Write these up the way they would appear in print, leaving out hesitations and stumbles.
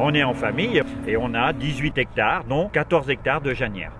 On est en famille et on a 18 hectares, dont 14 hectares de janières.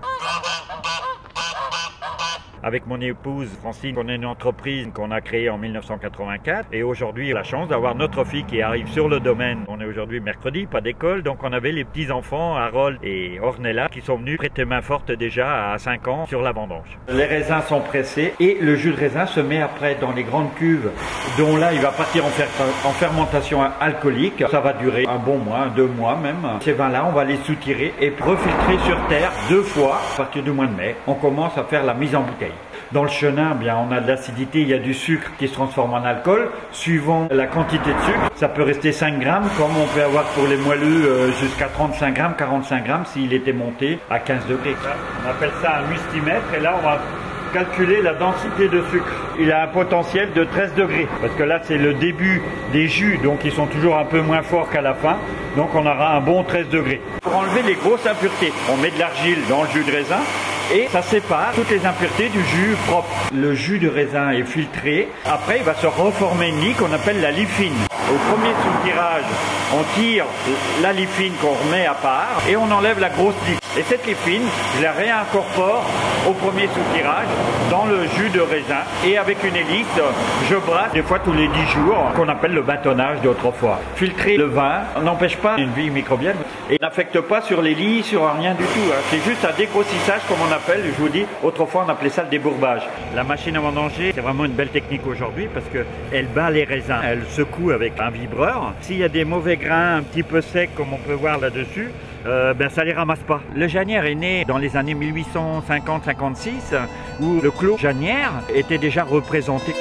Avec mon épouse Francine, on a une entreprise qu'on a créée en 1984 et aujourd'hui on a la chance d'avoir notre fille qui arrive sur le domaine. On est aujourd'hui mercredi, pas d'école, donc on avait les petits-enfants Harold et Ornella qui sont venus prêter main forte déjà à 5 ans sur la vendange. Les raisins sont pressés et le jus de raisin se met après dans les grandes cuves dont là il va partir en fermentation alcoolique. Ça va durer un bon mois, 2 mois même. Ces vins-là, on va les soutirer et refiltrer sur terre 2 fois à partir du mois de mai. On commence à faire la mise en bouteille. Dans le chenin, bien, on a de l'acidité, il y a du sucre qui se transforme en alcool. Suivant la quantité de sucre, ça peut rester 5 grammes, comme on peut avoir pour les moelleux jusqu'à 35 grammes, 45 grammes s'il était monté à 15 degrés. On appelle ça un mustimètre et là on va calculer la densité de sucre. Il a un potentiel de 13 degrés parce que là c'est le début des jus, donc ils sont toujours un peu moins forts qu'à la fin. Donc on aura un bon 13 degrés. Pour enlever les grosses impuretés, on met de l'argile dans le jus de raisin et ça sépare toutes les impuretés du jus propre. Le jus de raisin est filtré. Après, il va se reformer une lie qu'on appelle la lie fine. Au premier sous-tirage, on tire la lie fine qu'on remet à part et on enlève la grosse lie. Et cette lie fine, je la réincorpore au premier sous-tirage dans le jus de raisin et avec une hélice, je brasse des fois tous les 10 jours, qu'on appelle le bâtonnage d'autrefois. Filtrer le vin n'empêche pas une vie microbienne et n'affecte pas sur les lies, sur rien du tout. C'est juste un dégrossissage comme on appelle, je vous dis, autrefois on appelait ça le débourbage. La machine à vendanger, c'est vraiment une belle technique aujourd'hui parce qu'elle bat les raisins, elle secoue avec un vibreur. S'il y a des mauvais grains un petit peu secs comme on peut voir là-dessus, ben ça les ramasse pas. Le Janière est né dans les années 1850-56 où le clos Janière était déjà représenté.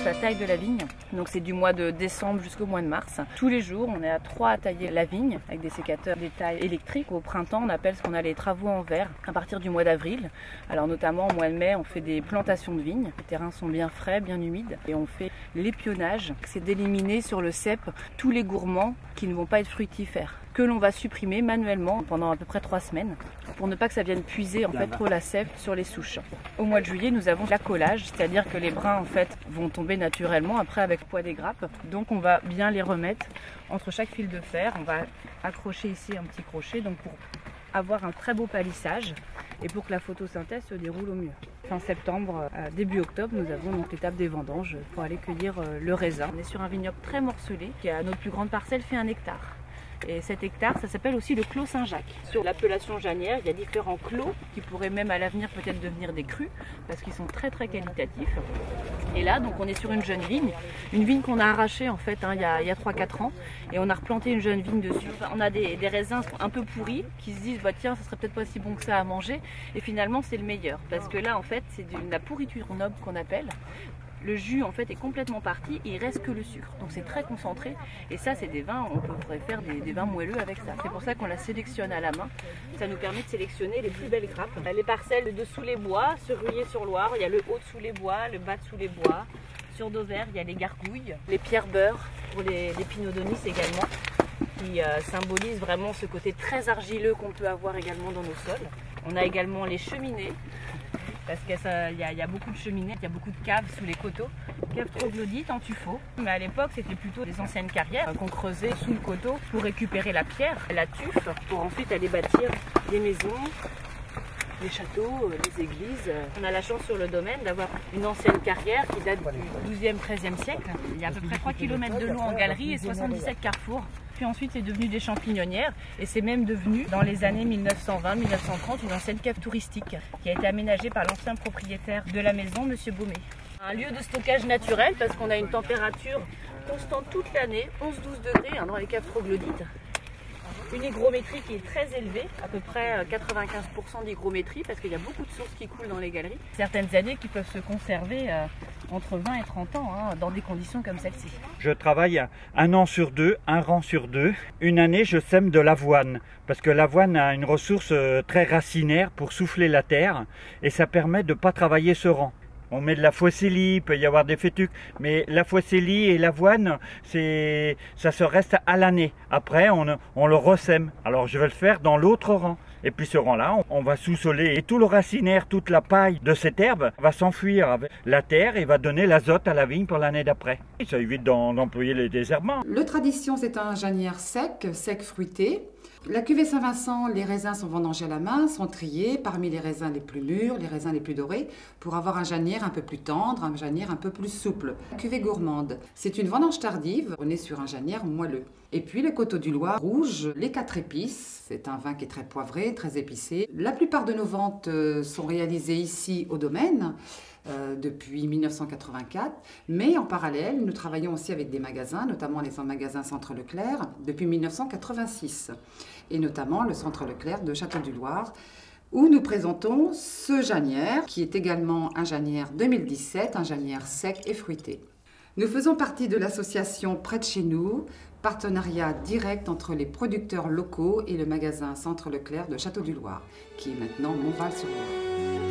La taille de la vigne, donc c'est du mois de décembre jusqu'au mois de mars. Tous les jours, on est à 3 à tailler la vigne avec des sécateurs d'étail électriques. Au printemps, on appelle ce qu'on a les travaux en verre à partir du mois d'avril. Alors notamment au mois de mai, on fait des plantations de vignes. Les terrains sont bien frais, bien humides et on fait l'épionnage. C'est d'éliminer sur le cep tous les gourmands qui ne vont pas être fructifères, que l'on va supprimer manuellement pendant à peu près 3 semaines pour ne pas que ça vienne puiser en fait trop la sève sur les souches. Au mois de juillet, nous avons l'accolage, c'est-à-dire que les brins en fait vont tomber naturellement après avec le poids des grappes. Donc on va bien les remettre entre chaque fil de fer. On va accrocher ici un petit crochet donc pour avoir un très beau palissage et pour que la photosynthèse se déroule au mieux. Fin septembre, début octobre, nous avons donc l'étape des vendanges pour aller cueillir le raisin. On est sur un vignoble très morcelé qui a notre plus grande parcelle fait 1 hectare. Et cet hectare, ça s'appelle aussi le clos Saint-Jacques. Sur l'appellation Janière, il y a différents clos qui pourraient même à l'avenir peut-être devenir des crus parce qu'ils sont très très qualitatifs. Et là, donc on est sur une jeune vigne, qu'on a arrachée en fait il y a 3-4 ans et on a replanté une jeune vigne dessus. Enfin, on a des raisins un peu pourris qui se disent bah, tiens, ça serait peut-être pas si bon que ça à manger et finalement c'est le meilleur parce que là en fait c'est de la pourriture noble qu'on appelle. Le jus en fait est complètement parti et il reste que le sucre. Donc c'est très concentré et ça c'est des vins, on pourrait faire des vins moelleux avec ça. C'est pour ça qu'on la sélectionne à la main. Ça nous permet de sélectionner les plus belles grappes. Les parcelles de Sous-les-Bois, sur Ruillé-sur-Loire, il y a le haut de Sous-les-Bois, le bas de Sous-les-Bois. Sur Dauvert, il y a les gargouilles, les pierres beurre pour les pinots de Nice également, qui symbolisent vraiment ce côté très argileux qu'on peut avoir également dans nos sols. On a également les cheminées. Parce qu'il y a beaucoup de cheminées, il y a beaucoup de caves sous les coteaux, caves troglodytes en tuffeau. Mais à l'époque, c'était plutôt des anciennes carrières qu'on creusait sous le coteau pour récupérer la pierre, la tuffe, pour ensuite aller bâtir des maisons, des châteaux, des églises. On a la chance sur le domaine d'avoir une ancienne carrière qui date du 12e, 13e siècle. Il y a à peu près 3 km de long en galerie et 77 carrefours. Puis ensuite, c'est devenu des champignonnières et c'est même devenu, dans les années 1920-1930, une ancienne cave touristique qui a été aménagée par l'ancien propriétaire de la maison, M. Baumet. Un lieu de stockage naturel parce qu'on a une température constante toute l'année, 11-12 degrés dans les caves troglodytes. Une hygrométrie qui est très élevée, à peu près 95% d'hygrométrie parce qu'il y a beaucoup de sources qui coulent dans les galeries. Certaines années qui peuvent se conserver entre 20 et 30 ans dans des conditions comme celle-ci. Je travaille 1 an sur 2, 1 rang sur 2. Une année, je sème de l'avoine parce que l'avoine a une ressource très racinaire pour souffler la terre et ça permet de ne pas travailler ce rang. On met de la faucillie, il peut y avoir des fétuques, mais la faucillie et l'avoine, ça se reste à l'année. Après, on le ressème. Alors je vais le faire dans l'autre rang. Et puis ce rang-là, on va sous-soler et tout le racinaire, toute la paille de cette herbe va s'enfuir avec la terre et va donner l'azote à la vigne pour l'année d'après. Et ça évite d'employer les désherbements. Le Tradition, c'est un janière sec fruité. La cuvée Saint-Vincent, les raisins sont vendangés à la main, sont triés parmi les raisins les plus mûrs, les raisins les plus dorés, pour avoir un janière un peu plus tendre, un janière un peu plus souple. La cuvée Gourmande, c'est une vendange tardive, on est sur un janière moelleux. Et puis le Coteaux du Loir rouge, les 4 épices, c'est un vin qui est très poivré, très épicé. La plupart de nos ventes sont réalisées ici au domaine. Depuis 1984, mais en parallèle, nous travaillons aussi avec des magasins, notamment les magasins Centre Leclerc, depuis 1986, et notamment le Centre Leclerc de Château-du-Loir, où nous présentons ce janière, qui est également un janière 2017, un janière sec et fruité. Nous faisons partie de l'association Près de chez nous, partenariat direct entre les producteurs locaux et le magasin Centre Leclerc de Château-du-Loir, qui est maintenant Montval-sur-Loire.